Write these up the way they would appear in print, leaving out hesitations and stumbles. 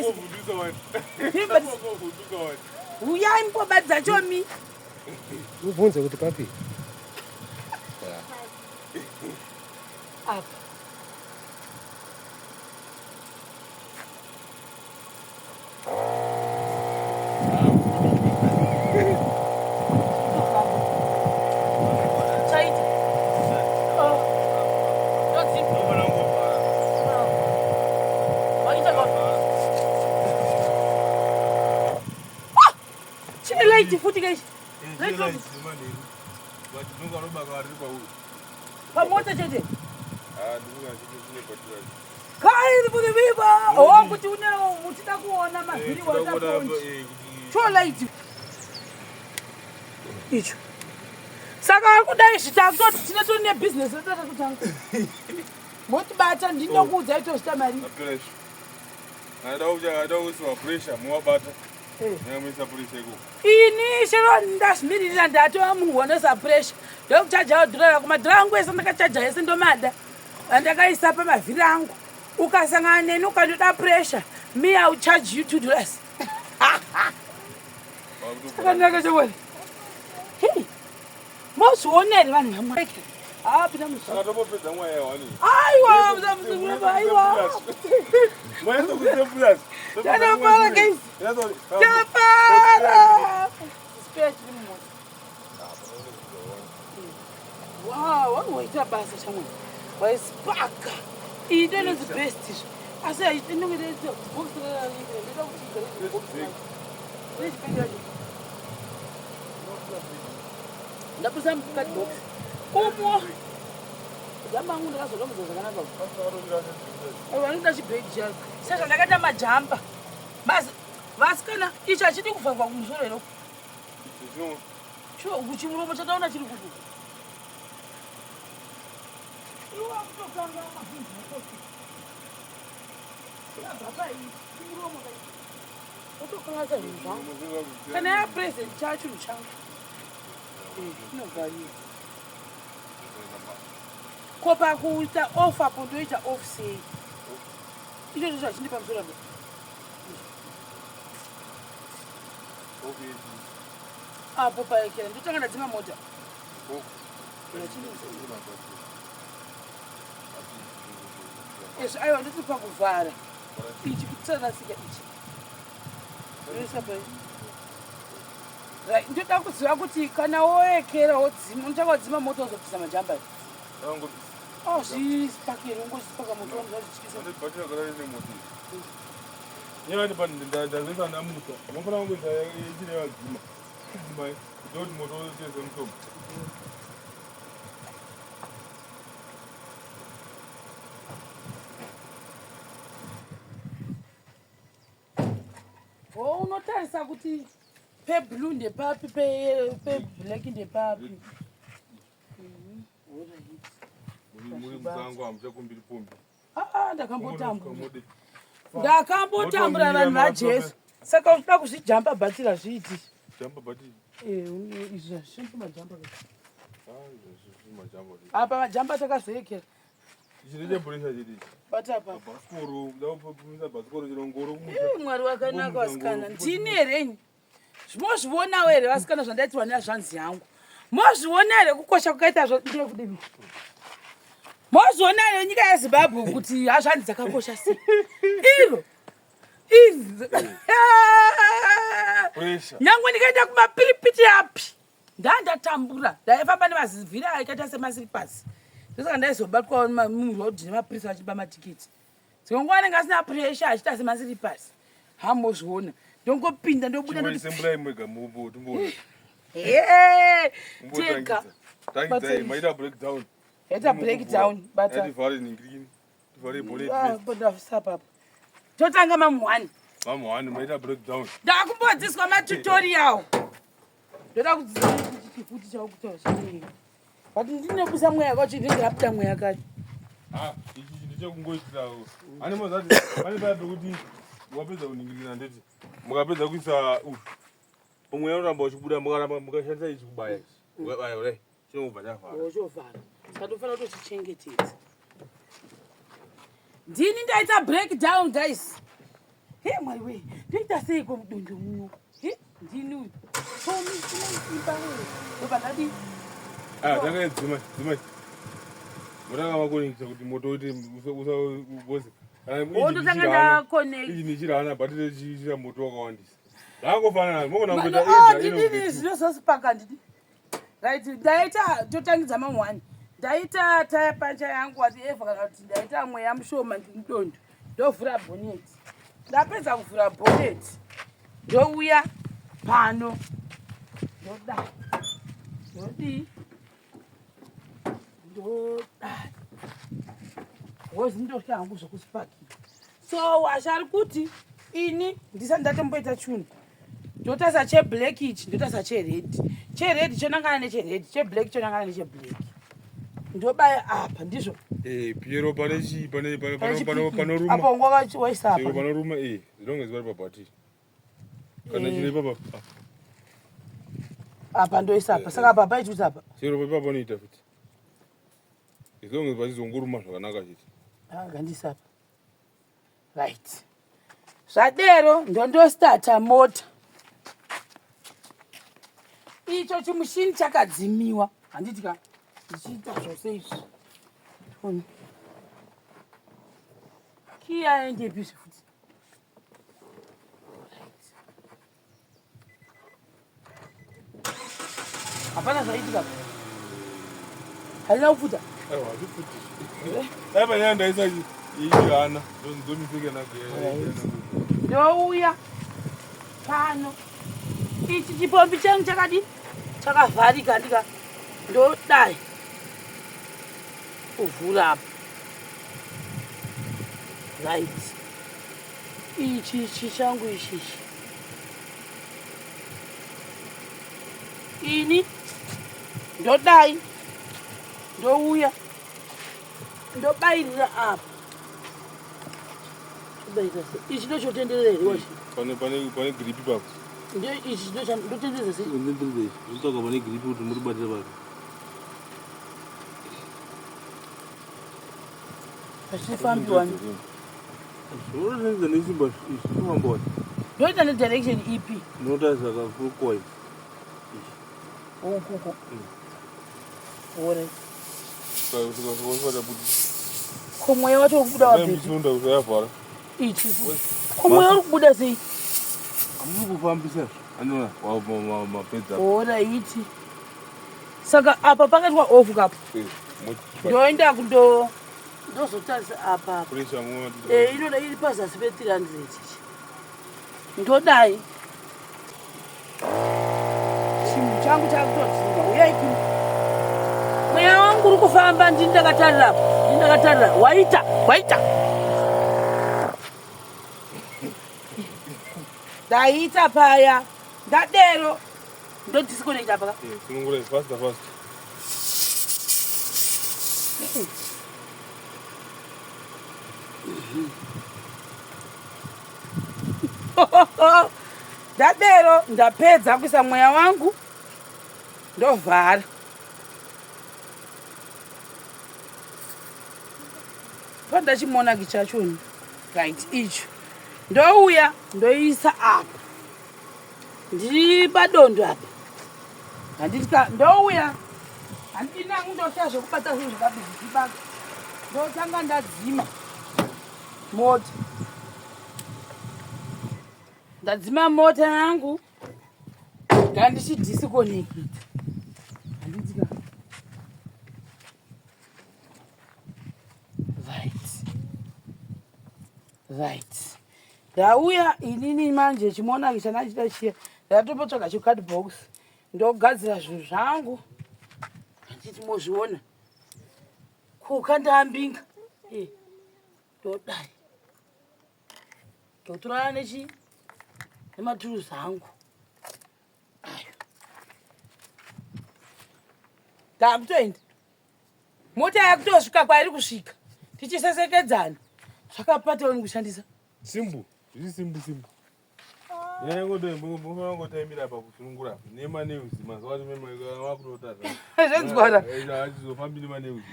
mesi. Uya impo badza chomi. Ubunze kuti papi. Apa. Light futhi guys. Light off. Pamota chete. Kai futhi viva. Oh kuti unyala mutida kuona mavhiri wataponji. Cho light. Icho. Saka kudai zvitatu tine ne business ratata kutanga. Motibata ndinokuudza ito stamari. Ada uswa pressure muwabata. Ini chero ndasmirira ndato muhono sa pressure ndokuchaja dhora kumadhora angu ese ndakachaja ese ndomada andakaisa pa mavhiri angu ukasangana neni ukandoda pressure me I will charge you $2 akanaka chobona hey mozvionere vanhu vamweke apinda akatopedza mweya yawani aiwa muzamuzumba aiwa mweya kuzembulasi Janapara guys. Janapara. Wow, what was that basa chamwe? Why spark? It is the best. I say I know it is the book that Ndapusam cut box. Como? Zamangu ndakazolomu zvakanaka. Wanoda chibheji. Sasa ndakata majamba. Basi vasikana ichi achidi kuvhagwa kumusoro ero. Cho kuchimuromo chataona chiri kudu. Iwa kutokanga mabhinzi makosi. Baba chimuromo kai. Otokanga chazvinhu. Kana ya present chacho changu. Inogari. Kopa kuita offer pondoita off say. Icho ndicho chindi pamusoro apo. Apo paikira ndotanga ndadzima mota. Yes, aiwa ndiri pakuvhara. Ichi kutsarasika ichi. Right, ndoda kuziva kuti kana woekera wodzima unochadzima mota uzobvisa majamba. Oh, zvipakire ungozvipaka moto wazvichikisa. Nyani pani ndazisa namuka. Mafuna wangu chine wadzima. Mai, ndoti moto wese mutombo. Oh, unotarisa kuti peblue ndepapi peblack ndepapi. Muri muzango amuchakumbiri pombi. Ndakambotambura vanhu vaJesu. Saka unoda kuzvijamba bhatira zviiti. Jamba bhatira. Izvi zvimba majamba. Majamba. Apa majamba takazoekera. Ichirede pressure chiri. Bata pa. Baskoro, ndapopumisa baskoro chirongoro. Mwari wakanaka vasikana. Ndini here. Mozvionawo here vasikana zvandaitwa nazvanzi yangu. Mozviona here kukosha kukaita ndiri kudini. Mozviona here nyika yeZimbabwe kuti hazvanzi dzakakosha sei. Iro. Nyangwe ndikaenda kumapiripiti api. Ndandatambura. Ndaifamba nemazivhira akaita semasiripasi. Saka ndaizobatwa murodhi nemapurisa vachipa matikiti. Saka anenge asina pressure achiita semasiripasi. Hamozviona. Ndongopinda ndobuda ndoti sembura imwega mubo tumbona. Teka. Takidzai maita breakdown. Yaita breakdown bata. Tivhare ningiri. Tivhare bullet. Bada sapa. Totanga mamu1. Mamu1 maita breakdown. Ndakumbodziswa matutorial. Ndoda kudzidzisa kuti chifuti chawo kutaura chini. But ndinobusa mweya kwacho ndingaputa mweya kacho. Ichi ndichokungoitirawo. Ane mozati pane paya pekuti wapedza kuningirira ndeti. Mukapedza kuisa umwe unoramba uchibuda mukaramba mukashandisa ichi kubaya ichi. Mukabaya kudai. Chinobva chavhara. Chovhara. Saka tofanira kutochichengetedza. Ndini ndaita breakdown guys. He mwari we. Ndoita sei mudondo muno. He ndini uyu. Tomi unoimba wewe. Ndoba ndadi. Takadzima. Mutanga makonekita kuti moto uite usaboze. Wondotanga connect. Iyi nichirana batire chichira moto wakawandisa. Zvakangofanana mukona kuita ndini zvinozosipaka ndidi. Right, ndaita totangidza mamwani. Ndaita taya pancha yangu ati Eva kana kuti ndaita mweya mushoma ndimudondo. Ndovhura bonnet. Ndapedza kuvhura bonnet. Ndouya pano. Ndoda. Wozi ndosha hangu zvokusipakira. So washari kuti ini ndisati ndatomboita chunhu. Ndotasa cheblack ichi, ndotasa cheredi. Cheredi chonangana necheredi, cheblack chonangana necheblack. Ndobaya apa ndizvo. Piero panoruma. Apo ngova waisa apa. Piero panoruma zvinonge zvari pabhatiri. Kana chiri papa. Apa ndoisa apa. Saka apa paituti apa. Chero papa panoita futi. Zvinonge pachizongoruma zvakanaka chete. Ngandisa apa. Right. Zvadero ndondostarta mota. Icho chimushini chakadzimiwa. Handiti ka ndichiita zvose izvi. Kia endepi futi. Hapana zvaitika. Halina kufuta. Aiwa hazvifuti. Panyaya ndaisa ichihana ndomiseke nagea. Ndouya pano. Ichi chipombi changu chakadi chakavharika ndika ndodai kuvhura apa. Right. Ichi changu ichi. Ini ndodai ndouya ndobairira apa. Ichi ndochotenderera here wachi. Pane gripi papo. Ndio ichi ndotenderera sei? Ndotenderera. Ndotoka pane gripi kuti muri batira papo. Pachifambiwa. Zvinoita nesimba izvi zvinofamba wani. Ndoita nedirection ipi? Notarisa kafukoyi. Ukuko. Ore. Saka komweya wacho ukubuda waphi? Msunda usayavhara. Ichi. Komweya uri kubuda sei? Amuri kufambisa. Anona mapedza. Ora iti. Saka apa pakaitwa off kapo. Ndoenda ndozotarisa apa. Pressure mwa. Inoda iri pazasi pe300 ichi. Ndodai. Chimu changu chakutodzima. Uya iki. Mweya wangu uri kufamba ndindakatarira. Waita. Ndaita paya. Ndadero. Ndodisconnect apa. Sunungura fast. Ndadero ndapedza kuisa mweya wangu ndovhara. Pandachimona kichachoni. Right, icho. Ndouya ndoisa apa. Ndiri padondo apa. Handitika ndouya. Handina kundosha zvokubata zvinhu zvakabizibaka. Ndotanga ndadzima mota. Ndadzima mota yangu. Ngandichidisconnect. Handitika. Right. Ndauya inini manje chimona kichanachita chiya. Ndatopotsvaga chicard box. Ndogadzira zvinhu zvangu. Handiti mozviona. Kuka ndambinga. Ndodai. Ndotorana nematuluzi angu. Ayo. Ndakutoenda. Mota yakutosvika kwairi kusvika. Tichisesekedzana. Zvakapatawo kushandisa. Simbu. Ngotaimira apa kusunungura apa. Nemaneuzi mazuva acho makurotadza. Zvenzwara. Achizofambi nemaneuzi.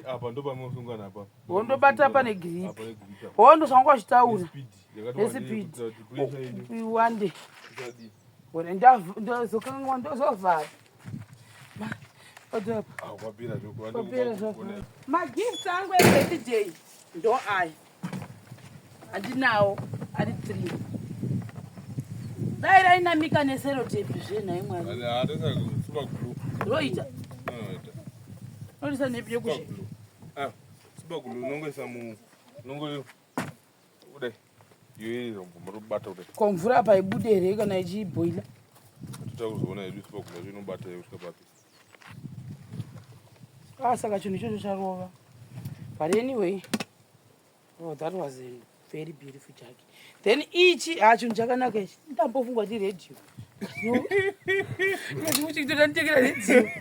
Apa ndo pamusungana apa. Wondobata pane gripi. Wondosvanga wachitaura. Nesipidi one day wena ndazokanga ndozovhala magifts angu ebirthday ndo aya andinawo ari 3 dai rainamika neserotepi zvenhai mwari roita norisa nepi yokushe komvura paibude here kana ichibhoila saka chinhu ichocho charova but anyway that was a very beautiful jacket then ichi chinhu chakanaka ichi ndambofungwa ti radio uchitotanditekera radio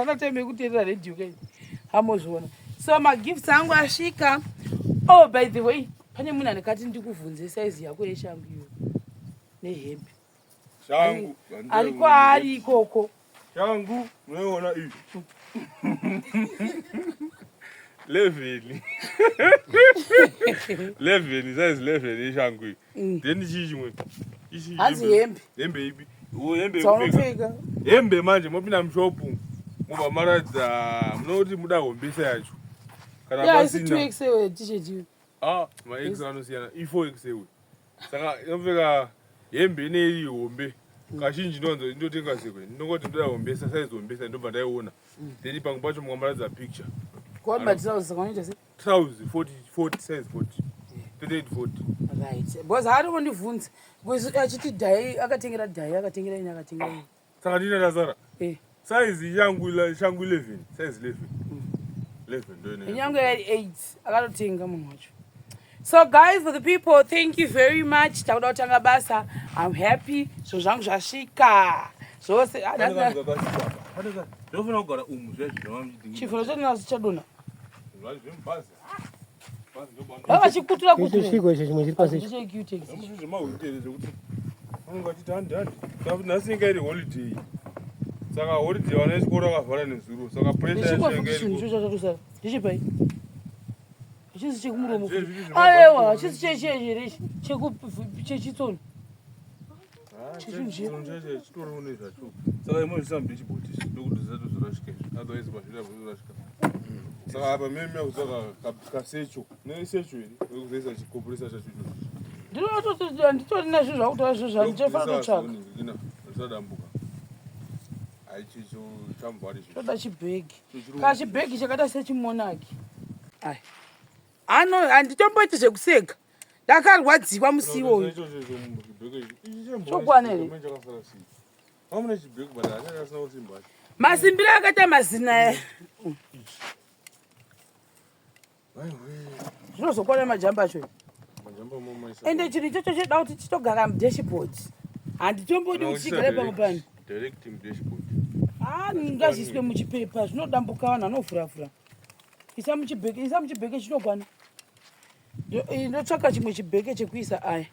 anatime kuteerera radio kai hamozviona so magifts angu asvika. Oh, by the way, pane munhu anekati ndikuvhunze saizi yako yeshangu iyo nehembe shangu ari kwaari ikoko shangu unoiona iyi 11 size 11 ishangu iyi then chii chimwe hazi hembe ipi dzaunopfeka hembe manje mopinda mushopu mobva maradza munoti muda hombesa yacho kana pasina 2XL t-shirt iyo max anosiyana i4XL saka inopfeka hembe ineiri hombe kazhinji ndotenga sekwe ndingoti ndoda hombesa size hombesa ndobva ndaiona then pangu pacho mukambaradza picture kwamba trouser kwanoita se trouser 40 size 40 38 right because hari kundivhunza achiti dhai akatengera dhai akatengera ini akatengera ini saka ndina ndazara size yangu shangu 11 size 11 ndo inyangu yari 8 akatotenga munhu wacho. So guys, for the people, thank you very much. Takuda kutanga basa. I'm happy. So zvangu zvasvika. Zvose ndofuna kugara umu chifuro chotinazo chichadonha vachikutura kutusviko icho chimwe chiri pasi nhasi inga iri holiday saka holiday vana vechikoro vakavhara nezuro saka chinhu icho chatatosara ndichipai chisi chekumuromo aiwa chisi chechezhere chechitsoni chitorione zvacho saka imo zvisambe chibhoti ndokuti zvisatozorashika otherwise pazvirasvika saka apa mimi yakutsvaka kasecho nesecho iri wekuzoisa chikoporesa chacho nditori nazvo zvakutaura zvo zvandichafana kutsvaka zvisadambuka aichicho chambwari choda chibhegi kaa chibhegi chakaita sechimonaki ai handitomboiti zvekuseka ndakarwadziwa musi iwoyu chokwana here masimbiro akaita mazina zvinozokwana majamba acho ende chinhu ichocho choda kuti chitogara mudashboard handitombodi kuti chigare pamwe pano ngazviiswe muchipepa zvinodambuka vanhu vanovhuravhura isa muchibheke chinokwana ndotsvaka chimwe chibheke chekuisa aya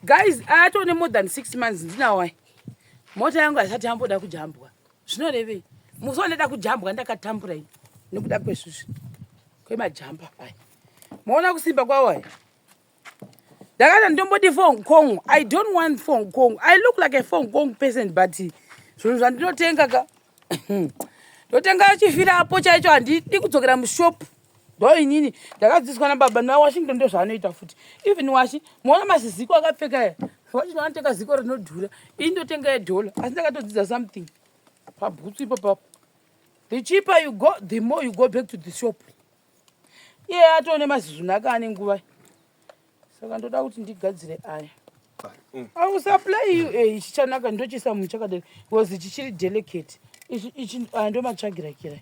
guys atone more than 6 months ndinawai mota yangu haisati yamboda kujambwa zvinorevei musi wandaida kujambwa ndakatamburai nekuda kwezvizvi kwemajamba aya maona kusimba kwawo aya ndakati ndomboti Hong Kong. I don't want Hong Kong. I look like a Hong Kong person but zvinhu zvandinotenga ka ndotenga chifirapo chaicho handidi kudzokera mushopu ndo inini ndakadzidziswa nababa nawashington ndo zvaanoita futi even washi muona maziziko akapfeka ya wachi ndanotenga ziko rinodhura ini ndotenga yedola asi ndakatodzidza something pabhutsu ipapapo the cheaper you go the more you go back to the shop atone mazizunaka ane nguva saka ndoda kuti ndigadzire aya ausupply you ichi chanaka ndochisa munhu chakadai because chichiri delicate ichi ndo matsvagira kirai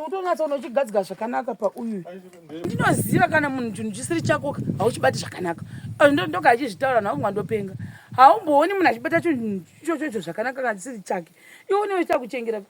utonatsa unochigadzika zvakanaka pauyu ndinoziva kana munhu chinhu chisiri chako hauchibati zvakanaka ndoga achizvitaura nawo mwandopenga haumbooni munhu achibata chinhu ichocho zvakanaka kana chisiri chake iwe unoita kuchengera